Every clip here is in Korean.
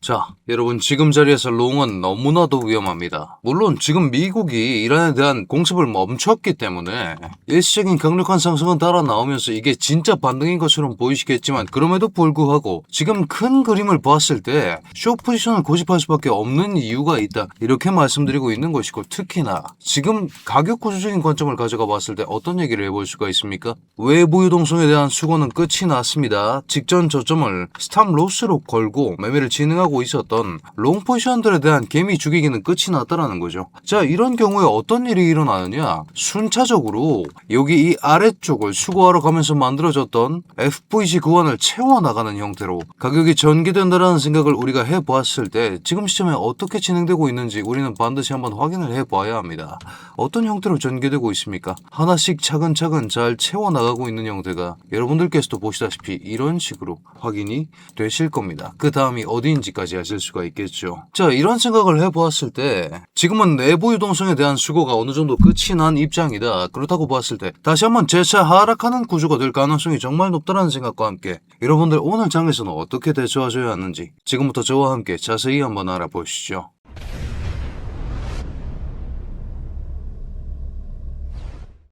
자, 여러분 지금 자리에서 롱은 너무나도 위험합니다. 물론 지금 미국이 이란에 대한 공습을 멈췄기 때문에 일시적인 강력한 상승은 따라 나오면서 이게 진짜 반등인 것처럼 보이시겠지만 그럼에도 불구하고 지금 큰 그림을 봤을 때 숏 포지션을 고집할 수밖에 없는 이유가 있다. 이렇게 말씀드리고 있는 것이고 특히나 지금 가격 구조적인 관점을 가져가 봤을 때 어떤 얘기를 해볼 수가 있습니까? 외부 유동성에 대한 수거는 끝이 났습니다. 직전 저점을 스탑 로스로 걸고 매매를 진행하고 있었던 롱 포지션들에 대한 개미 죽이기는 끝이 났다라는 거죠. 자, 이런 경우에 어떤 일이 일어나느냐? 순차적으로 여기 이 아래쪽을 수거하러 가면서 만들어졌던 FVG 구간을 채워나가는 형태로 가격이 전개된다라는 생각을 우리가 해보았을 때 지금 시점에 어떻게 진행되고 있는지 우리는 반드시 한번 확인을 해봐야 합니다. 어떤 형태로 전개되고 있습니까? 하나씩 차근차근 잘 채워나가고 있는 형태가 여러분들께서도 보시다시피 이런 식으로 확인이 되실 겁니다. 그 다음이 어디인지까지 아실 수가 있겠죠. 자, 이런 생각을 해보았을 때 지금은 내부 유동성에 대한 수거가 어느 정도 끝이 난 입장이다. 그렇다고 봤을 때 다시 한번 재차 하락하는 구조가 될 가능성이 정말 높다는 생각과 함께 여러분들 오늘 장에서는 어떻게 대처하셔야 하는지 지금부터 저와 함께 자세히 한번 알아보시죠.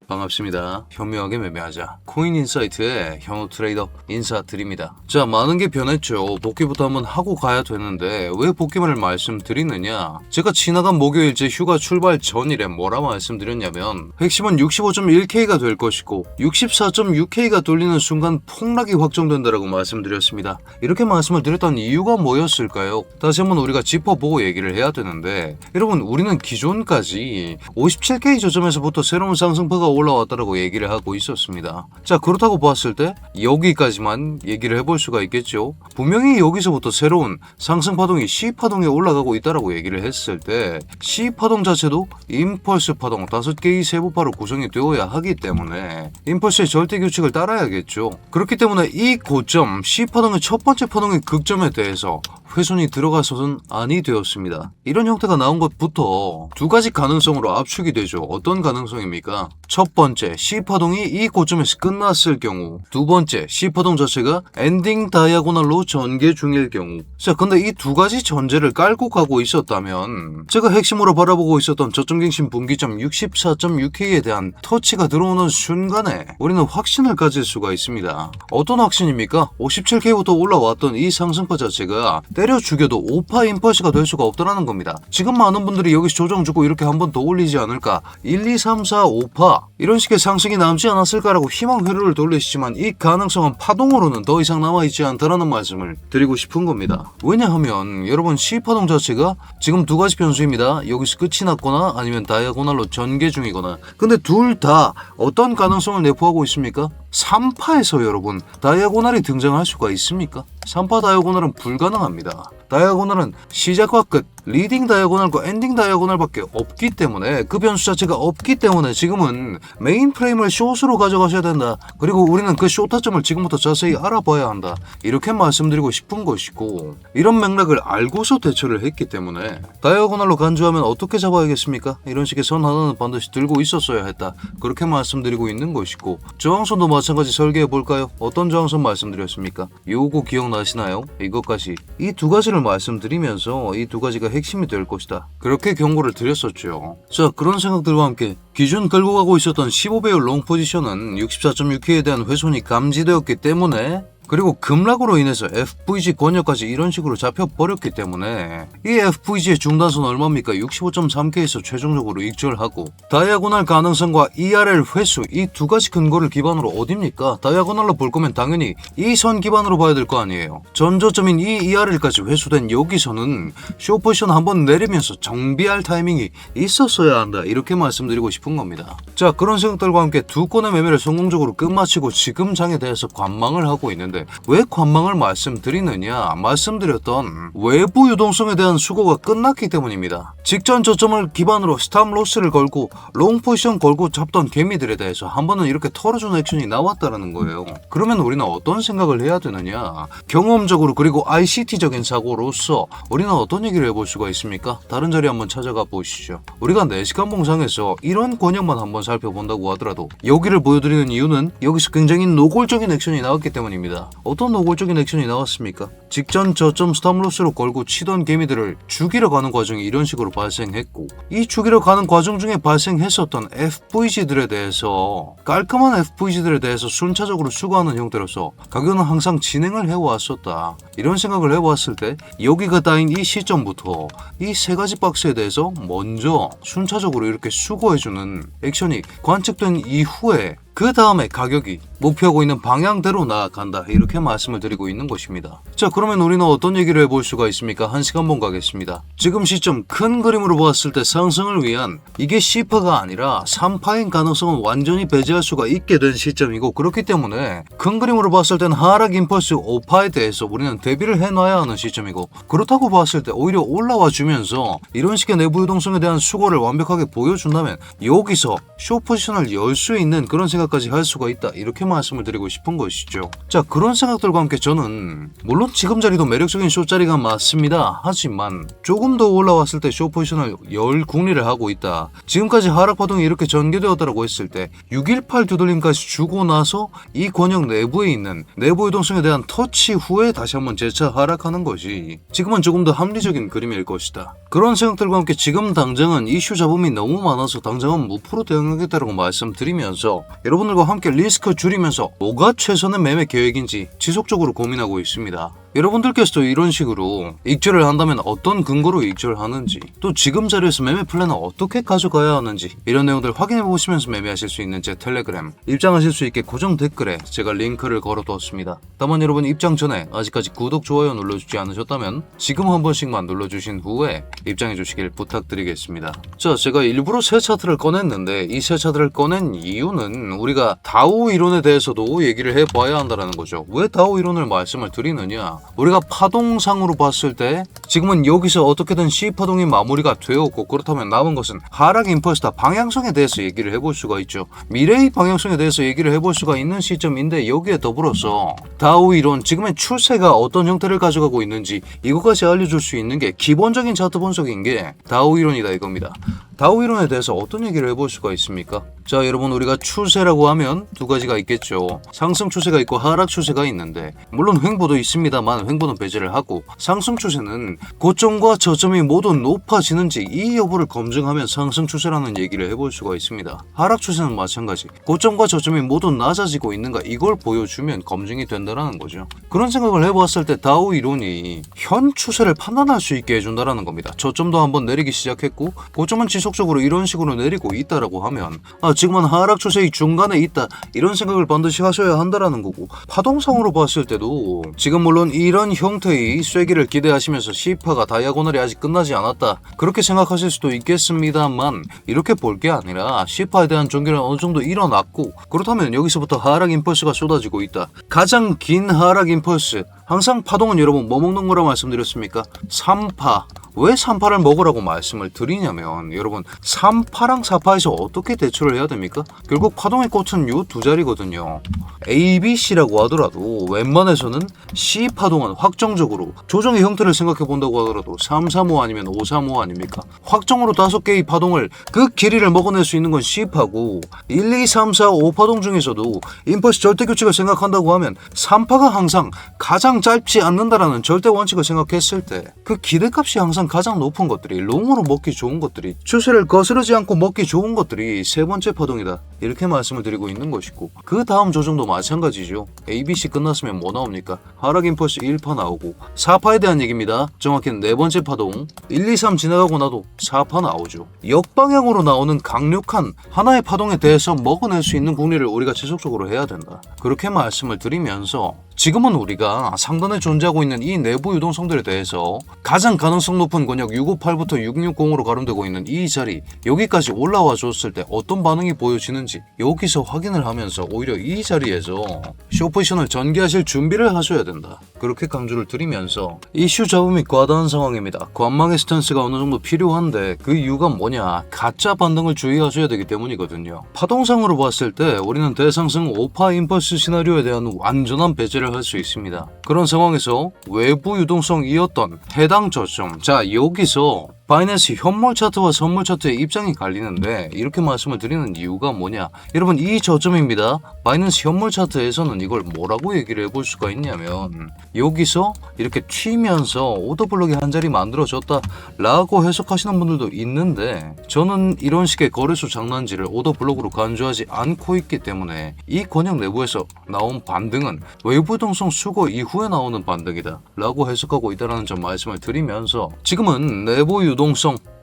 반갑습니다. 현명하게 매매하자. 코인인사이트의 현우 트레이더 인사드립니다. 자, 많은 게 변했죠. 복귀부터 한번 하고 가야 되는데 왜 복귀만을 말씀드리느냐? 제가 지나간 목요일째 휴가 출발 전일에 뭐라 말씀드렸냐면 핵심은 65.1K가 될 것이고 64.6K가 뚫리는 순간 폭락이 확정된다라고 말씀드렸습니다. 이렇게 말씀을 드렸던 이유가 뭐였을까요? 다시 한번 우리가 짚어보고 얘기를 해야 되는데 여러분, 우리는 기존까지 57K 저점에서부터 새로운 상승파가 올라왔다라고 얘기를 하고 있었습니다. 자, 그렇다고 봤을 때 여기까지만 얘기를 해볼 수가 있겠죠. 분명히 여기서부터 새로운 상승파동이 C파동에 올라가고 있다라고 얘기를 했을 때 C파동 자체도 임펄스 파동 5개의 세부파로 구성이 되어야 하기 때문에 임펄스의 절대 규칙을 따라야겠죠. 그렇기 때문에 이 고점 C파동의 첫 번째 파동의 극점에 대해서 훼손이 들어가서는 아니 되었습니다. 이런 형태가 나온 것부터 두 가지 가능성으로 압축이 되죠. 어떤 가능성입니까? 첫 번째, C파동이 이 고점에서 끝났을 경우, 두 번째, C파동 자체가 엔딩 다이아고널로 전개 중일 경우. 자, 근데 이 두 가지 전제를 깔고 가고 있었다면 제가 핵심으로 바라보고 있었던 저점갱신 분기점 64.6K에 대한 터치가 들어오는 순간에 우리는 확신을 가질 수가 있습니다. 어떤 확신입니까? 57K부터 올라왔던 이 상승파 자체가 때려 죽여도 5파 임펄스가 될 수가 없다는 겁니다. 지금 많은 분들이 여기서 조정 주고 이렇게 한 번 더 올리지 않을까? 1, 2, 3, 4, 5파 이런 식의 상승이 남지 않았을까라고 희망 회로를 돌리시지만 이 가능성은 파동으로는 더 이상 남아있지 않다라는 말씀을 드리고 싶은 겁니다. 왜냐하면 여러분, C파동 자체가 지금 두 가지 변수입니다. 여기서 끝이 났거나 아니면 다이아고널로 전개 중이거나. 근데 둘 다 어떤 가능성을 내포하고 있습니까? 3파에서 여러분 다이아고널이 등장할 수가 있습니까? 3파 다이아고널은 불가능합니다. 다이아고널은 시작과 끝, 리딩 다이아고널과 엔딩 다이아고널밖에 없기 때문에 그 변수 자체가 없기 때문에 지금은 메인 프레임을 숏으로 가져가셔야 된다. 그리고 우리는 그 숏 타점을 지금부터 자세히 알아봐야 한다. 이렇게 말씀드리고 싶은 것이고 이런 맥락을 알고서 대처를 했기 때문에 다이아고널로 간주하면 어떻게 잡아야겠습니까? 이런 식의 선 하나는 반드시 들고 있었어야 했다. 그렇게 말씀드리고 있는 것이고 저항선도 마찬가지 설계해볼까요? 어떤 저항선 말씀드렸습니까? 요거 기억나시나요? 이것까지 이 두 가지를 말씀드리면서 이 두 가지가 핵심이 될 것이다. 그렇게 경고를 드렸었죠. 자, 그런 생각들과 함께 기존 끌고 가고 있었던 15배율 롱 포지션은 64.6K에 대한 훼손이 감지되었기 때문에 그리고 급락으로 인해서 FVG 권역까지 이런 식으로 잡혀버렸기 때문에 이 FVG의 중단선 얼마입니까? 65.3K에서 최종적으로 익절하고 다이아고널 가능성과 ERL 횟수 이 두 가지 근거를 기반으로 어딥니까? 다이아고널로 볼 거면 당연히 이 선 기반으로 봐야 될 거 아니에요. 전저점인 이 ERL까지 회수된 여기서는 숏 포지션 한번 내리면서 정비할 타이밍이 있었어야 한다. 이렇게 말씀드리고 싶은 겁니다. 자, 그런 생각들과 함께 두 건의 매매를 성공적으로 끝마치고 지금 장에 대해서 관망을 하고 있는데 왜 관망을 말씀드리느냐? 말씀드렸던 외부 유동성에 대한 수거가 끝났기 때문입니다. 직전 저점을 기반으로 스탑 로스를 걸고 롱 포지션 걸고 잡던 개미들에 대해서 한 번은 이렇게 털어주는 액션이 나왔다는 거예요. 그러면 우리는 어떤 생각을 해야 되느냐? 경험적으로 그리고 ICT적인 사고로서 우리는 어떤 얘기를 해볼 수가 있습니까? 다른 자리 한번 찾아가 보시죠. 우리가 4시간 봉상에서 이런 권역만 한번 살펴본다고 하더라도 여기를 보여드리는 이유는 여기서 굉장히 노골적인 액션이 나왔기 때문입니다. 있습니다. 어떤 노골적인 액션이 나왔습니까? 직전 저점 스탑로스로 걸고 치던 개미들을 죽이러 가는 과정이 이런 식으로 발생했고, 이 죽이러 가는 과정 중에 발생했었던 FVG들에 대해서 깔끔한 FVG들에 대해서 순차적으로 수거하는 형태로서 가격은 항상 진행을 해왔었다. 이런 생각을 해왔을 때 여기가 따인 이 시점부터 이 세 가지 박스에 대해서 먼저 순차적으로 이렇게 수거해주는 액션이 관측된 이후에 그 다음에 가격이 목표하고 있는 방향대로 나아간다, 이렇게 말씀을 드리고 있는 것입니다. 자, 그러면 우리는 어떤 얘기를 해볼 수가 있습니까? 1시간 본 가겠습니다. 지금 시점 큰 그림으로 봤을 때 상승을 위한 이게 C파가 아니라 3파인 가능성은 완전히 배제할 수가 있게 된 시점이고, 그렇기 때문에 큰 그림으로 봤을 때는 하락 임펄스 5파에 대해서 우리는 대비를 해놔야 하는 시점이고, 그렇다고 봤을 때 오히려 올라와 주면서 이런 식의 내부 유동성에 대한 수거를 완벽하게 보여준다면 여기서 쇼 포지션을 열 수 있는 그런 생각까지 할 수가 있다, 이렇게 말씀을 드리고 싶은 것이죠. 자, 그런 생각들과 함께 저는 물론 지금 자리도 매력적인 쇼 자리가 맞습니다. 하지만 조금 더 올라왔을 때 쇼 포지션을 열 궁리를 하고 있다. 지금까지 하락 파동이 이렇게 전개되었다고 했을 때 618 두들림까지 주고 나서 이 권역 내부에 있는 내부 유동성에 대한 터치 후에 다시 한번 재차 하락하는 것이 지금은 조금 더 합리적인 그림일 것이다. 그런 생각들과 함께 지금 당장은 이슈 잡음이 너무 많아서 당장은 무프로 대응하겠다고 말씀드리면서 여러분들과 함께 리스크 줄이면서 뭐가 최선의 매매 계획인지 지속적으로 고민하고 있습니다. 여러분들께서도 이런 식으로 익절을 한다면 어떤 근거로 익절을 하는지, 또 지금 자리에서 매매 플랜을 어떻게 가져가야 하는지, 이런 내용들 확인해 보시면서 매매하실 수 있는 제 텔레그램 입장하실 수 있게 고정 댓글에 제가 링크를 걸어두었습니다. 다만 여러분 입장 전에 아직까지 구독, 좋아요 눌러주지 않으셨다면 지금 한 번씩만 눌러주신 후에 입장해 주시길 부탁드리겠습니다. 자, 제가 일부러 새 차트를 꺼냈는데 이 새 차트를 꺼낸 이유는 우리가 다우 이론에 대해서도 얘기를 해봐야 한다는 거죠. 왜 다우 이론을 말씀을 드리느냐, 우리가 파동상으로 봤을 때 지금은 여기서 어떻게든 C파동이 마무리가 되었고, 그렇다면 남은 것은 하락 임펄스다 방향성에 대해서 얘기를 해볼 수가 있죠. 미래의 방향성에 대해서 얘기를 해볼 수가 있는 시점인데, 여기에 더불어서 다우 이론 지금의 추세가 어떤 형태를 가져가고 있는지 이것까지 알려줄 수 있는 게 기본적인 차트 분석인 게 다우 이론이다 이겁니다. 다우 이론에 대해서 어떤 얘기를 해볼 수가 있습니까? 자, 여러분, 우리가 추세라고 하면 두 가지가 있겠죠. 상승 추세가 있고 하락 추세가 있는데, 물론 횡보도 있습니다만 횡보는 배제를 하고, 상승 추세는 고점과 저점이 모두 높아지는지 이 여부를 검증하면 상승 추세라는 얘기를 해볼 수가 있습니다. 하락 추세는 마찬가지, 고점과 저점이 모두 낮아지고 있는가 이걸 보여주면 검증이 된다는 거죠. 그런 생각을 해봤을 때 다우 이론이 현 추세를 판단할 수 있게 해준다는 겁니다. 저점도 한번 내리기 시작했고 고점은 지속적으로 이런 식으로 내리고 있다라고 하면 지금은 하락 추세의 중간에 있다, 이런 생각을 반드시 하셔야 한다라는 거고, 파동상으로 봤을 때도 지금 물론 이런 형태의 쐐기를 기대하시면서 C파가 다이아고널이 아직 끝나지 않았다 그렇게 생각하실 수도 있겠습니다만, 이렇게 볼 게 아니라 C파에 대한 종결은 어느 정도 일어났고, 그렇다면 여기서부터 하락 임펄스가 쏟아지고 있다. 가장 긴 하락 임펄스, 항상 파동은 여러분 뭐 먹는 거라 말씀드렸습니까? 3파. 왜 3파를 먹으라고 말씀을 드리냐면, 여러분 3파랑 4파에서 어떻게 대처를 해야 됩니까? 결국 파동의 꽃은 요 두 자리거든요. A, B, C라고 하더라도 웬만해서는 C 파동은 확정적으로 조정의 형태를 생각해 본다고 하더라도 3, 3, 5 아니면 5, 3, 5 아닙니까? 확정으로 5개의 파동을 그 길이를 먹어낼 수 있는 건 C파고, 1, 2, 3, 4, 5파동 중에서도 임펄스 절대 규칙을 생각한다고 하면 3파가 항상 가장 짧지 않는다라는 절대 원칙을 생각했을 때 그 기대값이 항상 가장 높은 것들이, 롱으로 먹기 좋은 것들이, 추세를 거스르지 않고 먹기 좋은 것들이 세 번째 파동이다, 이렇게 말씀을 드리고 있는 것이고, 그 다음 조정도 마찬가지죠. ABC 끝났으면 뭐 나옵니까? 하락 임펄스 1파 나오고, 4파에 대한 얘기입니다. 정확히는 네 번째 파동 1, 2, 3 지나가고 나도 4파 나오죠. 역방향으로 나오는 강력한 하나의 파동에 대해서 먹어낼 수 있는 국리를 우리가 지속적으로 해야 된다, 그렇게 말씀을 드리면서, 지금은 우리가 상단에 존재하고 있는 이 내부 유동성들에 대해서 가장 가능성 높은 권역 658부터 660으로 가름되고 있는 이 자리, 여기까지 올라와 줬을 때 어떤 반응이 보여지는지 여기서 확인을 하면서 오히려 이 자리에서 쇼포지션을 전개하실 준비를 하셔야 된다, 그렇게 강조를 드리면서, 이슈 잡음이 과다한 상황입니다. 관망의 스탠스가 어느 정도 필요한데 그 이유가 뭐냐, 가짜 반등을 주의하셔야 되기 때문이거든요. 파동상으로 봤을 때 우리는 대상승 5파 임펄스 시나리오에 대한 완전한 배제를 할 수 있습니다. 그런 상황에서 외부 유동성이었던 해당 저점, 자 여기서 바이낸스 현물 차트와 선물 차트의 입장이 갈리는데 이렇게 말씀을 드리는 이유가 뭐냐, 여러분 이 저점입니다. 바이낸스 현물 차트에서는 이걸 뭐라고 얘기를 해볼 수가 있냐면, 여기서 이렇게 튀면서 오더블록이 한 자리 만들어졌다 라고 해석하시는 분들도 있는데, 저는 이런 식의 거래소 장난질을 오더블록으로 간주하지 않고 있기 때문에 이 권역 내부에서 나온 반등은 외부 동성 수거 이후에 나오는 반등이다 라고 해석하고 있다는 점 말씀을 드리면서, 지금은 내부 유동성,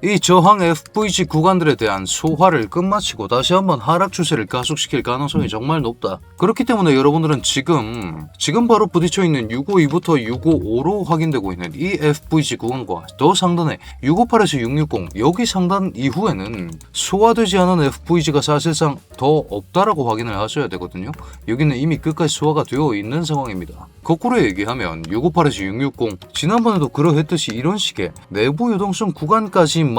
이 저항 FVG 구간들에 대한 소화를 끝마치고 다시 한번 하락 추세를 가속시킬 가능성이 정말 높다. 그렇기 때문에 여러분들은 지금 바로 부딪혀 있는 652부터 655로 확인되고 있는 이 FVG 구간과 더 상단의 658에서 660, 여기 상단 이후에는 소화되지 않은 FVG가 사실상 더 없다라고 확인을 하셔야 되거든요. 여기는 이미 끝까지 소화가 되어 있는 상황입니다. 거꾸로 얘기하면 658에서 660, 지난번에도 그러했듯이 이런 식의 내부 유동성 구간까지만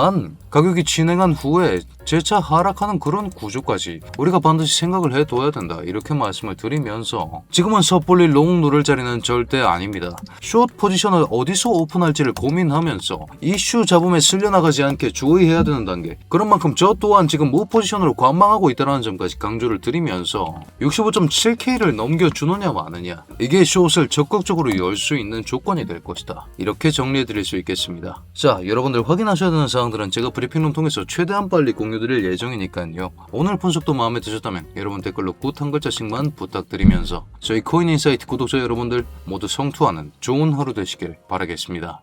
가격이 진행한 후에 재차 하락하는 그런 구조까지 우리가 반드시 생각을 해둬야 된다, 이렇게 말씀을 드리면서, 지금은 섣불리 롱 누를 자리는 절대 아닙니다. 숏 포지션을 어디서 오픈할지를 고민하면서 이슈 잡음에 쓸려나가지 않게 주의해야 되는 단계, 그런 만큼 저 또한 지금 무 포지션으로 관망하고 있다는 점까지 강조를 드리면서 65.7K를 넘겨주느냐 마느냐, 이게 숏을 적극적으로 열 수 있는 조건이 될 것이다, 이렇게 정리해 드릴 수 있겠습니다. 자, 여러분들 확인하셔야 되는 사항들은 제가 브리핑룸 통해서 최대한 빨리 공유드릴 예정이니까요. 오늘 분석도 마음에 드셨다면 여러분 댓글로 굿 한 글자씩만 부탁드리면서 저희 코인인사이트 구독자 여러분들 모두 성투하는 좋은 하루 되시길 바라겠습니다.